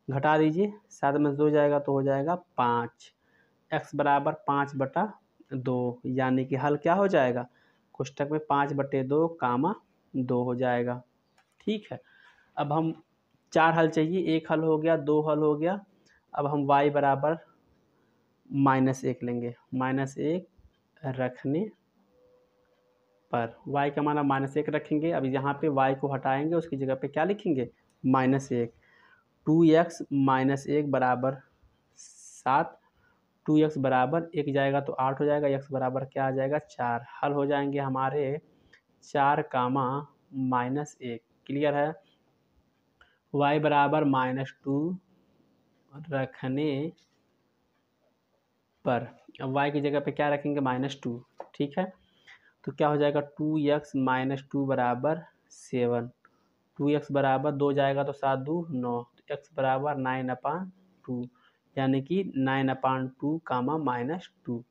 घटा दीजिए, 7 में 2 जाएगा तो हो जाएगा 5। x बराबर 5/2, यानी कि हल क्या हो जाएगा? कोष्टक में 5/2, 2 हो जाएगा। ठीक है। अब हम 4 हल चाहिए, 1 हल हो गया, 2 हल हो गया। अब हम y बराबर -1 लेंगे। -1 रखने पर y का मान -1 रखेंगे। अब यहाँ पे y को हटाएंगे, उसकी जगह पे क्या लिखेंगे? -1। 2x - 1 बराबर 7। 2x बराबर 1 जाएगा तो 8 हो जाएगा। x बराबर क्या आ जाएगा? 4। हल हो जाएंगे हमारे 4, -1। क्लियर है? y बराबर -2 रखने पर, अब y की जगह पे क्या रखेंगे? -2। ठीक है। तो क्या हो जाएगा? 2x - 2 बराबर 7। 2x बराबर 2 जाएगा तो 7 2 9, तो x बराबर 9/2, यानी कि 9/2, -2।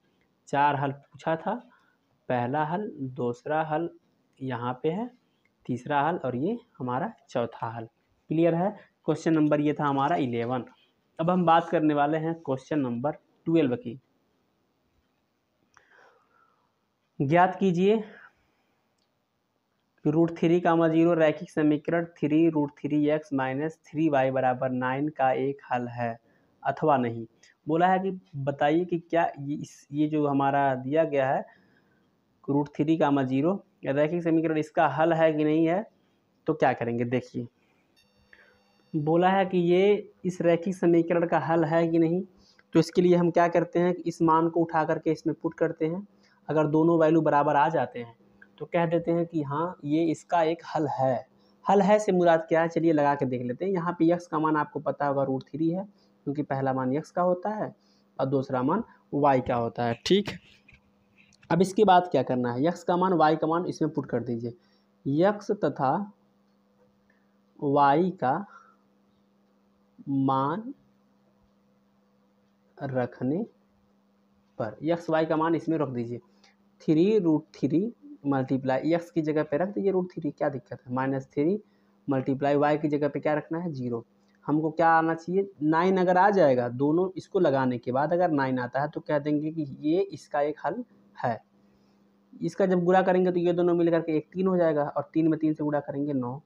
4 हल पूछा था, पहला हल, दूसरा हल यहाँ पे है, तीसरा हल और ये हमारा चौथा हल। क्लियर है? क्वेश्चन नंबर ये था हमारा 11। अब हम बात करने वाले हैं क्वेश्चन नंबर 12 की। ज्ञात कीजिए √3, 0 रैखिक समीकरण 3√3x माइनस 3y बराबर 9 का एक हल है अथवा नहीं। बोला है कि बताइए कि क्या ये जो हमारा दिया गया है √3, 0 रैखिक समीकरण इसका हल है कि नहीं है, तो क्या करेंगे देखिए। बोला है कि ये इस रैखिक समीकरण का हल है कि नहीं, तो इसके लिए हम क्या करते हैं कि इस मान को उठा करके इसमें पुट करते हैं। अगर दोनों वैल्यू बराबर आ जाते हैं तो कह देते हैं कि हाँ ये इसका एक हल है। हल है से मुराद क्या है, चलिए लगा के देख लेते हैं। यहाँ पे यक्स का मान आपको पता होगा √3 है, क्योंकि पहला मान यक्स का होता है और दूसरा मान वाई का होता है। ठीक, अब इसके बाद क्या करना है, यक्स का मान वाई का मान इसमें पुट कर दीजिए। यक्स तथा वाई का मान रखने पर यक्स वाई का मान इसमें रख दीजिए। 3√3 मल्टीप्लाई यक्स की जगह पे रख दीजिए √3, क्या दिक्कत है, -3 मल्टीप्लाई वाई की जगह पे क्या रखना है 0। हमको क्या आना चाहिए 9। अगर आ जाएगा दोनों इसको लगाने के बाद अगर 9 आता है तो कह देंगे कि ये इसका एक हल है। इसका जब गुणा करेंगे तो ये दोनों मिल करके 1 3 हो जाएगा, और 3 में 3 से गुणा करेंगे 9,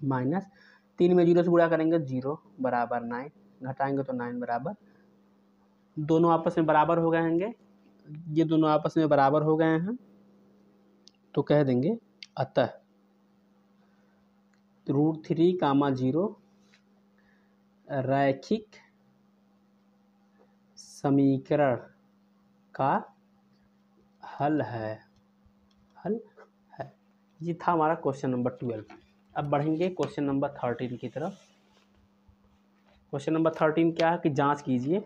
माइनस 3 में 0 से गुणा करेंगे 0 बराबर 9, घटाएंगे तो 9 बराबर, दोनों आपस में बराबर हो गए होंगे, ये दोनों आपस में बराबर हो गए हैं, तो कह देंगे अतः √3, 0 रैखिक समीकरण का हल है। ये था हमारा क्वेश्चन नंबर 12। अब बढ़ेंगे क्वेश्चन नंबर 13 की तरफ। क्वेश्चन नंबर 13 क्या है कि जांच कीजिए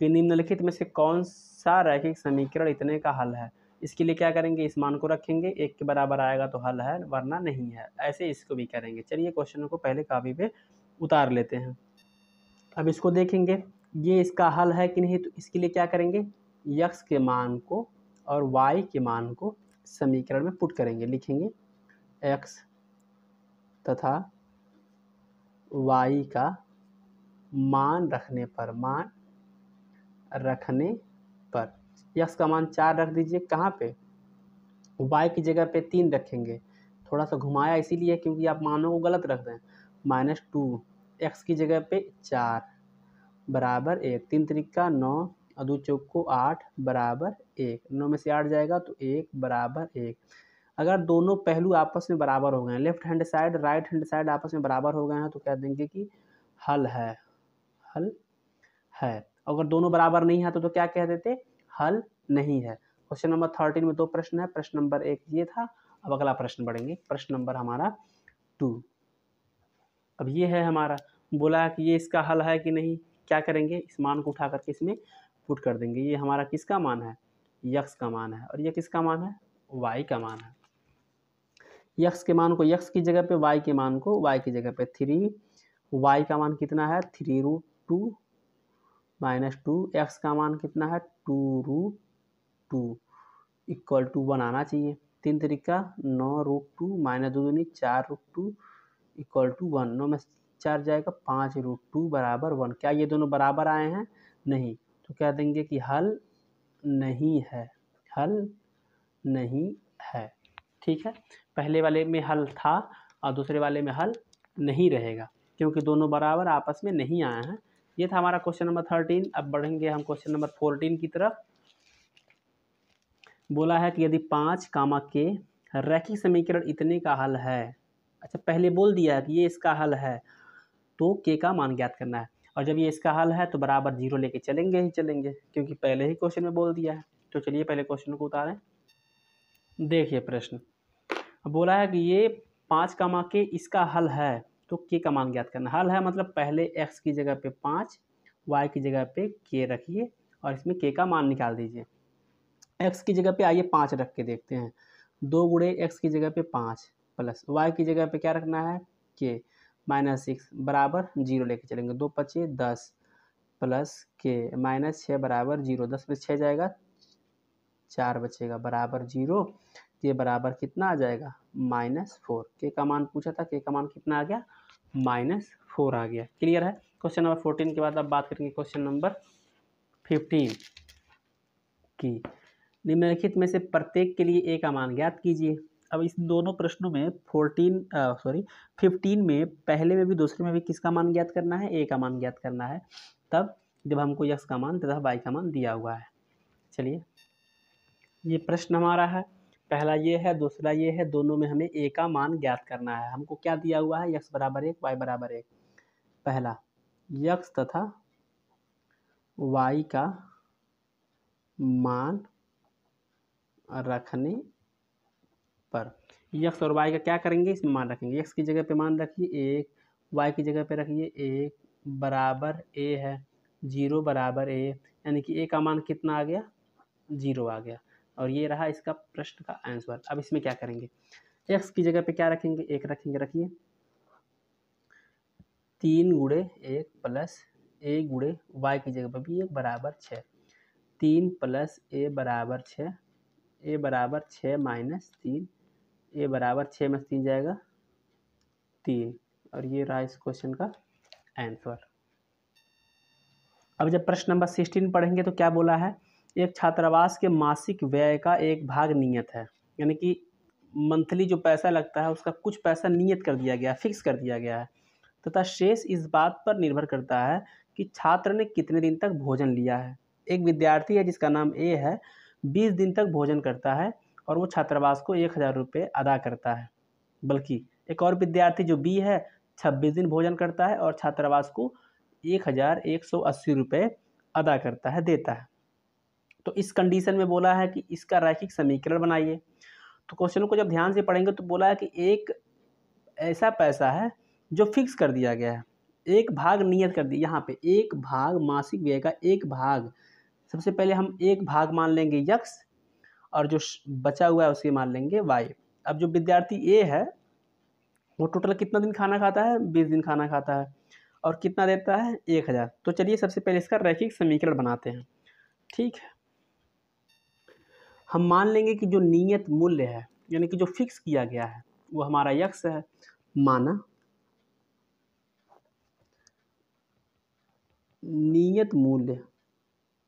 कि निम्नलिखित में से कौन सा रैखिक समीकरण इतने का हल है। इसके लिए क्या करेंगे, इस मान को रखेंगे, 1 के बराबर आएगा तो हल है वरना नहीं है, ऐसे इसको भी करेंगे। चलिए क्वेश्चन को पहले कापी पे उतार लेते हैं। अब इसको देखेंगे ये इसका हल है कि नहीं, तो इसके लिए क्या करेंगे, यक्स के मान को और वाई के मान को समीकरण में पुट करेंगे। लिखेंगे एक्स तथा वाई का मान रखने पर यक्स का मान 4 रख दीजिए, कहाँ पे, वाई की जगह पे 3 रखेंगे। थोड़ा सा घुमाया इसीलिए क्योंकि आप मानों को गलत रख दें। -2 एक्स की जगह पे 4 बराबर 1, 3 त्रिका 9 और 2 चौक को 8 बराबर 1, 9 में से 8 जाएगा तो 1 बराबर 1। अगर दोनों पहलू आपस में बराबर हो गए हैं, left hand side right hand side आपस में बराबर हो गए हैं, तो कह देंगे कि हल है। अगर दोनों बराबर नहीं है तो क्या कह देते, हल नहीं है। क्वेश्चन नंबर 13 में 2 प्रश्न है। प्रश्न नंबर 1 ये था। अब अगला प्रश्न बढ़ेंगे, प्रश्न नंबर हमारा 2। अब ये है हमारा, बोला कि ये इसका हल है कि नहीं, क्या करेंगे, इस मान को उठा करके इसमें पुट कर देंगे। ये हमारा किसका मान है, यक्स का मान है, और ये किसका मान है, वाई का मान है। यक्स के मान को यक्स की जगह पे, वाई के मान को वाई की जगह पे 3, वाई का मान कितना है 3√2 -2, एक्स का मान कितना है 2√2 इक्वल टू 1 आना चाहिए। 3 त्रिका 9√2 -2 दूनी 4√2 इक्वल टू 1, 9 में 4 जाएगा 5√2 बराबर 1। क्या ये दोनों बराबर आए हैं, नहीं, तो कह देंगे कि हल नहीं है, ठीक है। पहले वाले में हल था और दूसरे वाले में हल नहीं रहेगा, क्योंकि दोनों बराबर आपस में नहीं आए हैं। ये था हमारा क्वेश्चन नंबर 13। अब बढ़ेंगे हम क्वेश्चन नंबर 14 की तरफ। बोला है कि यदि 5, के रैखिक समीकरण इतने का हल है, अच्छा पहले बोल दिया है कि ये इसका हल है, तो के का मान ज्ञात करना है, और जब ये इसका हल है तो बराबर 0 लेके चलेंगे, क्योंकि पहले ही क्वेश्चन में बोल दिया है। तो चलिए पहले क्वेश्चन को उतारें। देखिए प्रश्न बोला है कि ये 5, के इसका हल है, तो के का मान ज्ञात करना। हल है मतलब पहले एक्स की जगह पे 5, वाई की जगह पे के रखिए और इसमें के का मान निकाल दीजिए। एक्स की जगह पे आइए 5 रख के देखते हैं। 2 गुणे एक्स की जगह पे 5 प्लस वाई की जगह पे क्या रखना है के -6 बराबर 0 लेके चलेंगे। 2 5 10 प्लस के -6 बराबर 0, 10 में 6 जाएगा 4 बचेगा बराबर 0। ये बराबर कितना आ जाएगा -4। के का मान पूछा था, के का मान कितना आ गया -4 आ गया। क्लियर है। क्वेश्चन नंबर 14 के बाद अब बात करेंगे क्वेश्चन नंबर 15 की। निम्नलिखित में से प्रत्येक के लिए ए का मान ज्ञात कीजिए। अब इस दोनों प्रश्नों में 15 में पहले में भी दूसरे में भी किसका मान ज्ञात करना है, ए का मान ज्ञात करना है, तब जब हमको x का मान तथा y का मान दिया हुआ है। चलिए ये प्रश्न हमारा है, पहला ये है, दूसरा ये है, दोनों में हमें ए का मान ज्ञात करना है। हमको क्या दिया हुआ है, x बराबर 1 y बराबर 1। पहला x तथा y का मान रखने पर x और y का क्या करेंगे, इसमें मान रखेंगे। x की जगह पे मान रखिए 1, y की जगह पे रखिए 1, बराबर a है, 0 बराबर a, यानी कि a का मान कितना आ गया, 0 आ गया। और ये रहा इसका प्रश्न का आंसर। अब इसमें क्या करेंगे, x की जगह पे क्या रखेंगे, 1 रखेंगे। रखिए 3 गुणे 1 प्लस a गुणे y की जगह पर भी 1 बराबर 6, 3 प्लस a बराबर 6, a बराबर 6 माइनस 3, a बराबर 6 में 3 जाएगा 3। और ये रहा इस क्वेश्चन का आंसर। अब जब प्रश्न नंबर 16 पढ़ेंगे तो क्या बोला है, एक छात्रावास के मासिक व्यय का एक भाग नियत है, यानी कि मंथली जो पैसा लगता है उसका कुछ पैसा नियत कर दिया गया, फिक्स कर दिया गया है, तथा शेष इस बात पर निर्भर करता है कि छात्र ने कितने दिन तक भोजन लिया है। एक विद्यार्थी है जिसका नाम ए है, 20 दिन तक भोजन करता है और वो छात्रावास को 1000 रुपये अदा करता है। बल्कि एक और विद्यार्थी जो बी है, 26 दिन भोजन करता है और छात्रावास को 1180 रुपये अदा करता है, देता है। तो इस कंडीशन में बोला है कि इसका रैखिक समीकरण बनाइए। तो क्वेश्चन को जब ध्यान से पढ़ेंगे तो बोला है कि एक ऐसा पैसा है जो फिक्स कर दिया गया है, एक भाग नियत कर दिया। यहाँ पे एक भाग मासिक व्यय का एक भाग, सबसे पहले हम एक भाग मान लेंगे x और जो बचा हुआ है उसके मान लेंगे y। अब जो विद्यार्थी ए है वो टोटल कितना दिन खाना खाता है, 20 दिन खाना खाता है और कितना देता है, 1000। तो चलिए सबसे पहले इसका रैखिक समीकरण बनाते हैं। ठीक है, हम मान लेंगे कि जो नियत मूल्य है यानी कि जो फिक्स किया गया है वो हमारा x है। माना नियत मूल्य,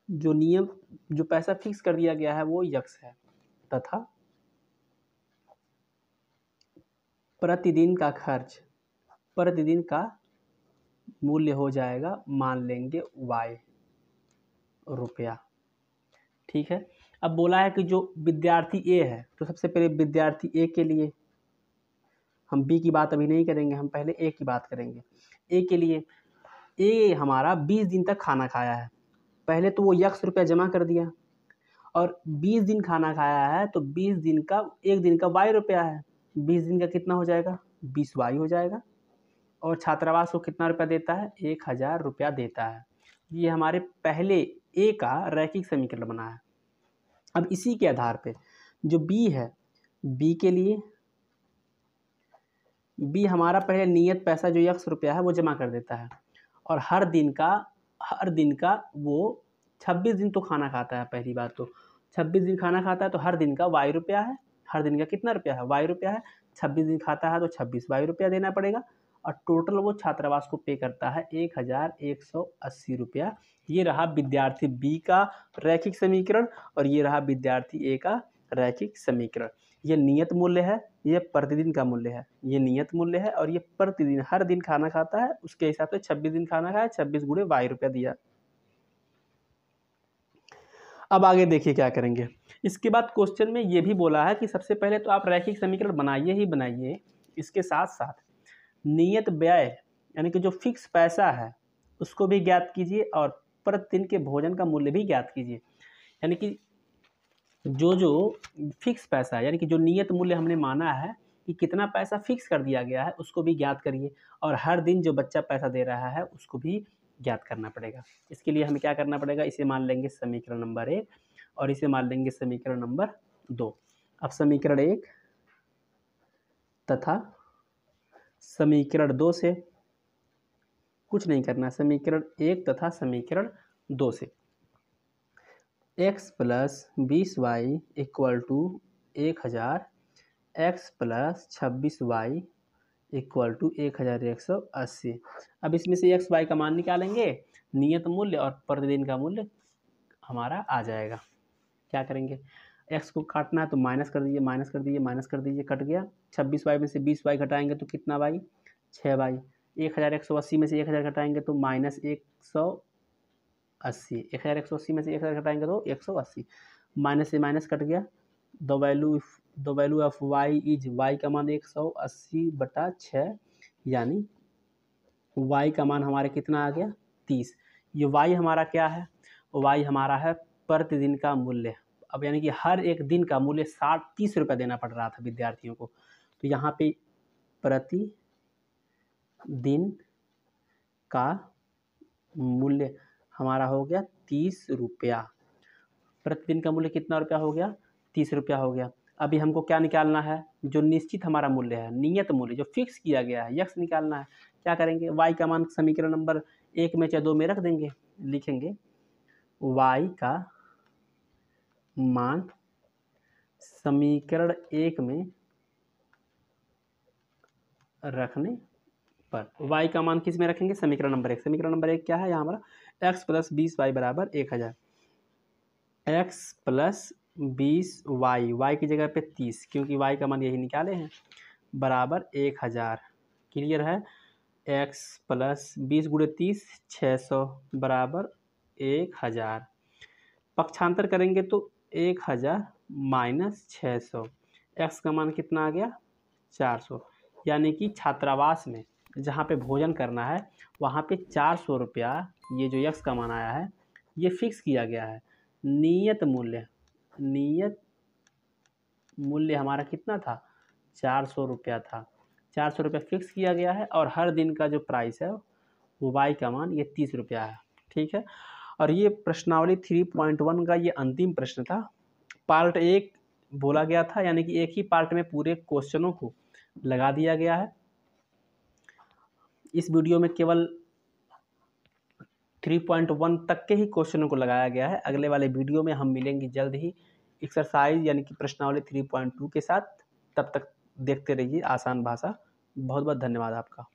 जो पैसा फिक्स कर दिया गया है वो x है, तथा प्रतिदिन का खर्च, प्रतिदिन का मूल्य हो जाएगा, मान लेंगे y रुपया। ठीक है, अब बोला है कि जो विद्यार्थी ए है, तो सबसे पहले विद्यार्थी ए के लिए हम बी की बात अभी नहीं करेंगे, हम पहले ए की बात करेंगे। ए के लिए ए हमारा 20 दिन तक खाना खाया है, पहले तो वो x रुपया जमा कर दिया और 20 दिन खाना खाया है तो 20 दिन का, एक दिन का y रुपया है, 20 दिन का कितना हो जाएगा, 20 y हो जाएगा। और छात्रावास को कितना रुपया देता है, 1000 रुपया देता है। ये हमारे पहले ए का रैखिक समीकरण बना है। अब इसी के आधार पे जो बी है, बी के लिए बी हमारा पहले नियत पैसा जो x रुपया है वो जमा कर देता है और हर दिन का वो 26 दिन तो खाना खाता है। पहली बात तो 26 दिन खाना खाता है तो हर दिन का y रुपया है, हर दिन का कितना रुपया है, y रुपया है। 26 दिन खाता है तो 26 y रुपया देना पड़ेगा और टोटल वो छात्रावास को पे करता है 1180 रुपया। ये रहा विद्यार्थी बी का रैखिक समीकरण और ये रहा विद्यार्थी ए का रैखिक समीकरण। ये नियत मूल्य है, ये प्रतिदिन का मूल्य है, ये नियत मूल्य है और ये प्रतिदिन हर दिन खाना खाता है, उसके हिसाब से 26 दिन खाना खाया, 26 गुणे y रुपया दिया। अब आगे देखिए क्या करेंगे। इसके बाद क्वेश्चन में ये भी बोला है कि सबसे पहले तो आप रैखिक समीकरण बनाइए ही बनाइए, इसके साथ साथ नियत व्यय यानी कि जो फिक्स पैसा है उसको भी ज्ञात कीजिए और प्रतिदिन के भोजन का मूल्य भी ज्ञात कीजिए। यानी कि जो फिक्स पैसा है यानी कि जो नियत मूल्य हमने माना है कि कितना पैसा फिक्स कर दिया गया है उसको भी ज्ञात करिए और हर दिन जो बच्चा पैसा दे रहा है उसको भी ज्ञात करना पड़ेगा। इसके लिए हमें क्या करना पड़ेगा, इसे मान लेंगे समीकरण नंबर 1 और इसे मान लेंगे समीकरण नंबर 2। अब समीकरण 1 तथा समीकरण 2 से कुछ नहीं करना, समीकरण 1 तथा समीकरण 2 से x plus 20y equal to 1000, x plus 26y equal to 1180। अब इसमें से x y का मान निकालेंगे, नियत मूल्य और प्रतिदिन का मूल्य हमारा आ जाएगा। क्या करेंगे, एक्स को काटना है तो माइनस कर दीजिए, माइनस कर दीजिए, माइनस कर दीजिए, कट गया। 26y में से 20y घटाएंगे तो कितना y, 6y। 1180 में से 1000 घटाएंगे तो -180। 1180 में से 1000 घटाएंगे तो 180। माइनस से माइनस कट गया। The value of y is, y का मान 180/6, यानी y का मान हमारे कितना आ गया, 30। ये y हमारा क्या है, y हमारा है प्रतिदिन का मूल्य। अब यानी कि हर एक दिन का मूल्य 30 रुपये देना पड़ रहा था विद्यार्थियों को, तो यहाँ पे प्रति दिन का मूल्य हमारा हो गया 30 रुपया। प्रतिदिन का मूल्य कितना रुपया हो गया, 30 रुपया हो गया। अभी हमको क्या निकालना है, जो निश्चित हमारा मूल्य है, नियत मूल्य जो फिक्स किया गया है, यक्स निकालना है। क्या करेंगे, y का मान समीकरण नंबर 1 में चाहे 2 में रख देंगे, लिखेंगे y का मान समीकरण 1 में रखने पर, y का मान किस में रखेंगे, समीकरण नंबर 1। समीकरण नंबर 1 क्या है यहाँ हमारा, x + 20y = 1000। x + 20y, y की जगह पे 30, क्योंकि y का मान यही निकाले हैं, बराबर 1000। क्लियर है। x + 20 × 30 600 बराबर 1000। पक्षांतर करेंगे तो 1000 - 600, x का मान कितना आ गया, 400। यानी कि छात्रावास में जहाँ पे भोजन करना है वहाँ पे 400 रुपया, ये जो x का मान आया है ये फिक्स किया गया है। नियत मूल्य हमारा कितना था, 400 रुपया था। 400 रुपया फिक्स किया गया है, और हर दिन का जो प्राइस है वो y का मान ये 30 रुपया है। ठीक है। और ये प्रश्नावली 3.1 का ये अंतिम प्रश्न था। पार्ट 1 बोला गया था, यानी कि एक ही पार्ट में पूरे क्वेश्चनों को लगा दिया गया है। इस वीडियो में केवल 3.1 तक के ही क्वेश्चनों को लगाया गया है। अगले वाले वीडियो में हम मिलेंगे जल्द ही एक्सरसाइज यानी कि प्रश्नावली 3.2 के साथ। तब तक देखते रहिए आसान भाषा। बहुत बहुत धन्यवाद आपका।